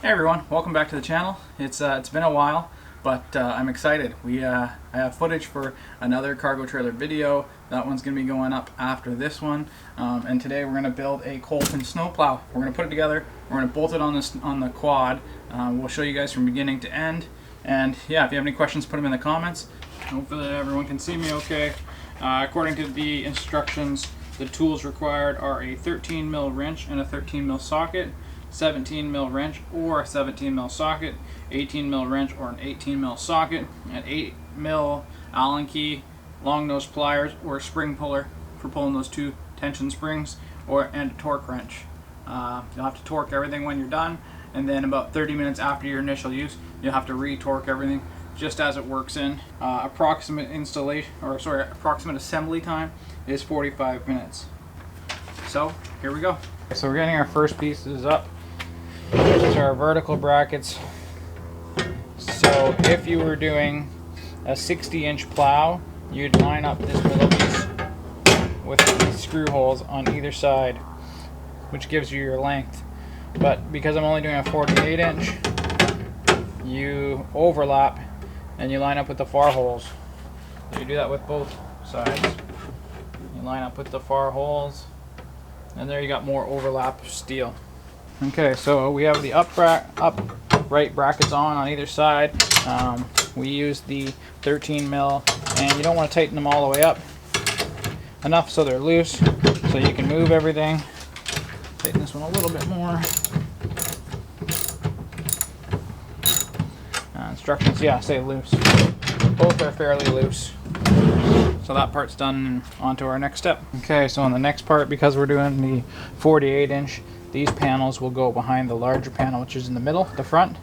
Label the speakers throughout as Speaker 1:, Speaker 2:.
Speaker 1: Hey everyone, welcome back to the channel. It's been a while, but I'm excited. I have footage for another cargo trailer video. That one's going to be going up after this one. And today we're going to build a Kolpin snowplow. We're going to put it together. We're going to bolt it on the quad. We'll show you guys from beginning to end. And yeah, if you have any questions, put them in the comments. Hopefully everyone can see me okay. According to the instructions, the tools required are a 13 mil wrench and a 13 mil socket. 17 mil wrench or a 17 mil socket, 18 mil wrench or an 18 mil socket, an 8 mil Allen key, long nose pliers, or a spring puller for pulling those two tension springs, and a torque wrench. You'll have to torque everything when you're done, and then about 30 minutes after your initial use, you'll have to re-torque everything just as it works in. Approximate assembly time is 45 minutes. So here we go. So we're getting our first pieces up. These are our vertical brackets. So if you were doing a 60-inch plow, you'd line up this middle piece with these screw holes on either side, which gives you your length. But because I'm only doing a 48-inch, you overlap and you line up with the far holes. So you do that with both sides. You line up with the far holes, and there you got more overlap steel. Okay, so we have the upright brackets on either side. We use the 13 mil, and you don't want to tighten them all the way up. Enough so they're loose, so you can move everything. Tighten this one a little bit more. Instructions, yeah, say loose. Both are fairly loose. So that part's done, and on to our next step. Okay, so on the next part, because we're doing the 48-inch, these panels will go behind the larger panel, which is in the middle, the front.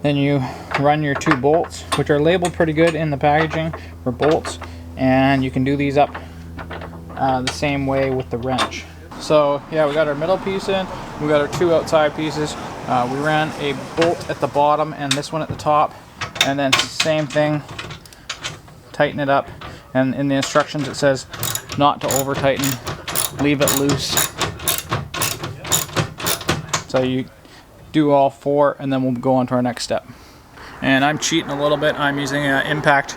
Speaker 1: Then you run your two bolts, which are labeled pretty good in the packaging for bolts, and you can do these up the same way with the wrench. So yeah, we got our middle piece in, we got our two outside pieces. We ran a bolt at the bottom and this one at the top, and then same thing, tighten it up. And in the instructions it says not to over tighten, leave it loose. So you do all four, and then we'll go on to our next step. And I'm cheating a little bit. I'm using an impact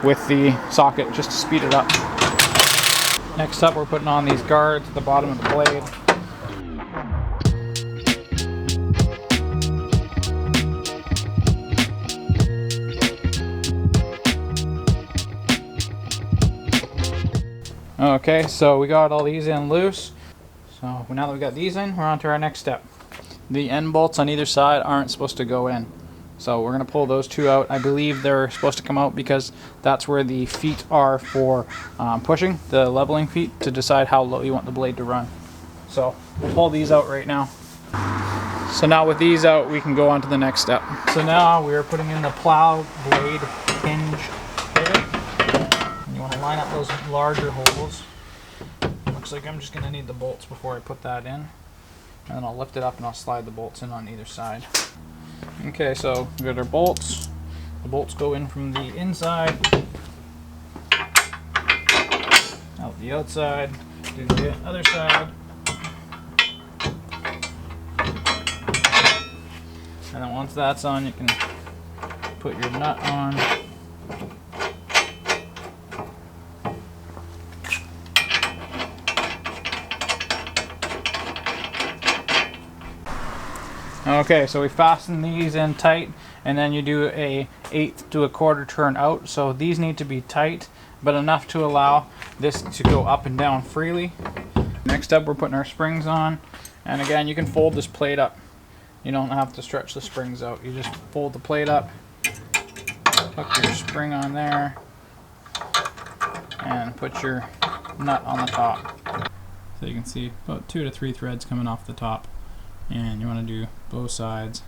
Speaker 1: with the socket just to speed it up. Next up, we're putting on these guards at the bottom of the blade. Okay, so we got all these in loose. So now that we got these in, we're on to our next step. The end bolts on either side aren't supposed to go in. So we're going to pull those two out. I believe they're supposed to come out because that's where the feet are for pushing, the leveling feet, to decide how low you want the blade to run. So we'll pull these out right now. So now with these out, we can go on to the next step. So now we are putting in the plow blade hinge here. You want to line up those larger holes. Looks like I'm just going to need the bolts before I put that in. And then I'll lift it up and I'll slide the bolts in on either side. Okay, so we got our bolts. The bolts go in from the inside, out the outside, do the other side. And then once that's on, you can put your nut on. Okay, so we fasten these in tight, and then you do a 1/8 to 1/4 turn out. So these need to be tight, but enough to allow this to go up and down freely. Next up, we're putting our springs on, and again, you can fold this plate up. You don't have to stretch the springs out. You just fold the plate up, hook your spring on there, and put your nut on the top. So you can see about 2 to 3 threads coming off the top. And you want to do both sides.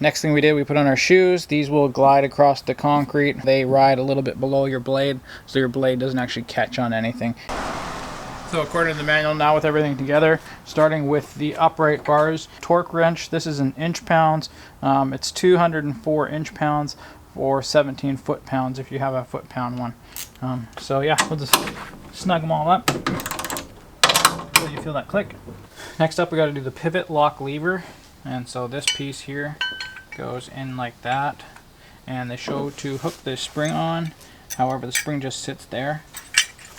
Speaker 1: Next thing we did, we put on our shoes. These will glide across the concrete. They ride a little bit below your blade, so your blade doesn't actually catch on anything. So according to the manual, now with everything together, starting with the upright bars, torque wrench, this is in inch-pounds. It's 204 inch-pounds or 17 foot-pounds if you have a foot-pound one. So yeah, we'll just snug them all up. So you feel that click. Next up, we got to do the pivot lock lever. And so this piece here goes in like that, and they show to hook the spring on. However, the spring just sits there,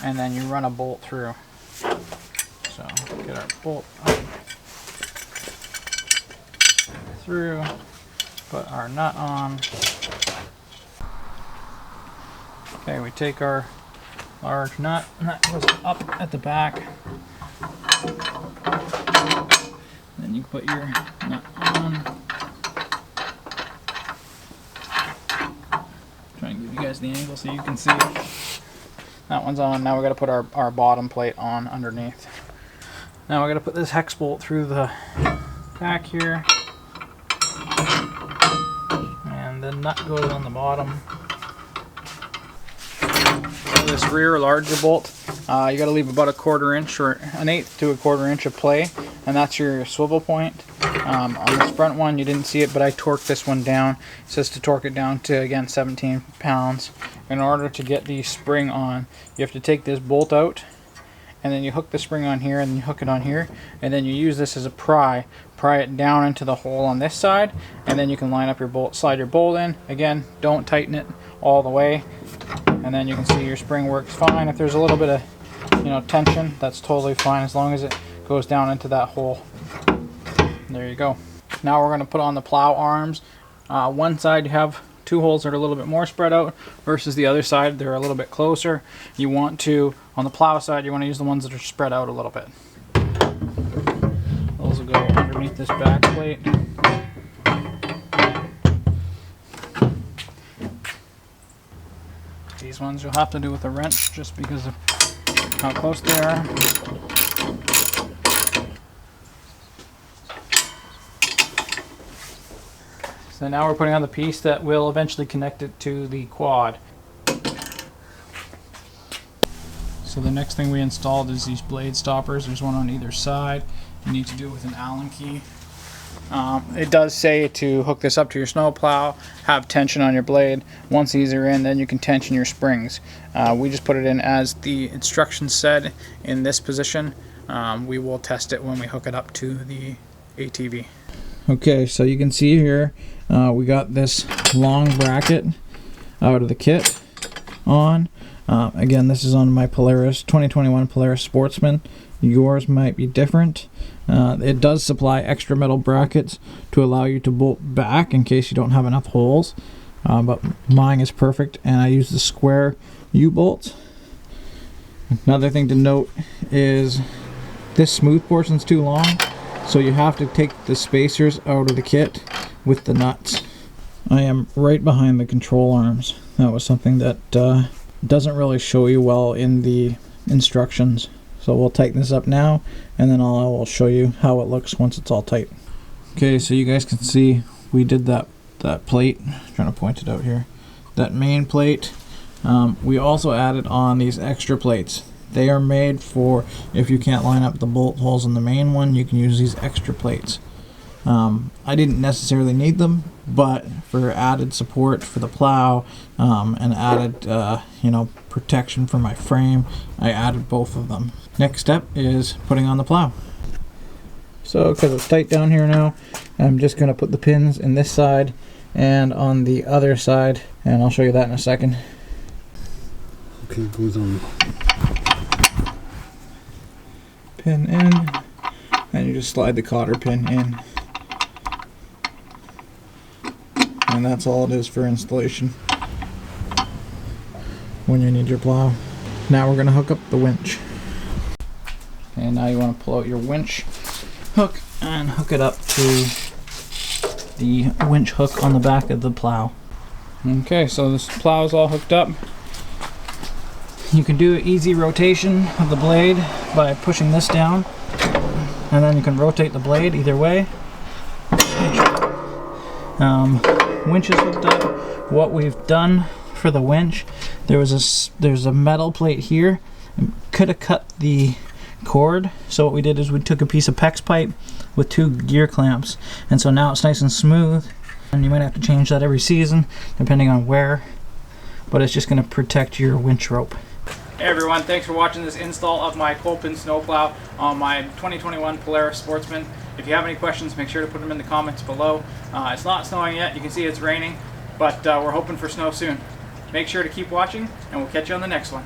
Speaker 1: and then you run a bolt through. So get our bolt up through, put our nut on. Okay, we take our large nut, and that goes up at the back. Then you put your nut on. Try and give you guys the angle so you can see it. That one's on. Now we got to put our bottom plate on underneath. Now we got to put this hex bolt through the back here, and the nut goes on the bottom. So this rear larger bolt, you got to leave about a 1/4 inch or an 1/8 to a 1/4 inch of play, and that's your swivel point. On this front one, you didn't see it, but I torqued this one down. It says to torque it down to, again, 17 pounds. In order to get the spring on, you have to take this bolt out, and then you hook the spring on here, and then you hook it on here, and then you use this as a pry it down into the hole on this side, and then you can line up your bolt, slide your bolt in. Again, don't tighten it all the way, and then you can see your spring works fine. If there's a little bit of tension, that's totally fine as long as it goes down into that hole. There you go. Now we're going to put on the plow arms. One side you have 2 holes that are a little bit more spread out versus the other side they're a little bit closer. You want to, on the plow side, you want to use the ones that are spread out a little bit. Those will go underneath this back plate. These ones you'll have to do with a wrench just because of how close they are. So now we're putting on the piece that will eventually connect it to the quad. So the next thing we installed is these blade stoppers. There's one on either side. You need to do it with an Allen key. It does say to hook this up to your snow plow, have tension on your blade. Once these are in, then you can tension your springs. We just put it in as the instructions said in this position. We will test it when we hook it up to the ATV. Okay, so you can see here we got this long bracket out of the kit on. Again, this is on my Polaris 2021 Polaris Sportsman. Yours might be different. It does supply extra metal brackets to allow you to bolt back in case you don't have enough holes, but mine is perfect, and I use the square U-bolts. Another thing to note is this smooth portion's too long, so you have to take the spacers out of the kit with the nuts. I am right behind the control arms. That was something that doesn't really show you well in the instructions. So we'll tighten this up now, and then I will show you how it looks once it's all tight. Okay, so you guys can see we did that plate. I'm trying to point it out here. That main plate. We also added on these extra plates. They are made for if you can't line up the bolt holes in the main one, you can use these extra plates. I didn't necessarily need them, but for added support for the plow and added protection for my frame, I added both of them. Next step is putting on the plow. So because it's tight down here now, I'm just going to put the pins in this side and on the other side, and I'll show you that in a second.
Speaker 2: Okay, it goes on.
Speaker 1: Pin in, and you just slide the cotter pin in. And that's all it is for installation when you need your plow. Now we're going to hook up the winch. And now you want to pull out your winch hook and hook it up to the winch hook on the back of the plow. Okay, so this plow is all hooked up. You can do easy rotation of the blade by pushing this down, and then you can rotate the blade either way. Winch is hooked up. What we've done for the winch, there's a metal plate here. Could have cut the cord, so what we did is we took a piece of PEX pipe with 2 gear clamps, and so now it's nice and smooth, and you might have to change that every season depending on where, but it's just going to protect your winch rope. Hey everyone, thanks for watching this install of my Kolpin snowplow on my 2021 Polaris Sportsman. If you have any questions, make sure to put them in the comments below. It's not snowing yet. You can see it's raining, but we're hoping for snow soon. Make sure to keep watching, and we'll catch you on the next one.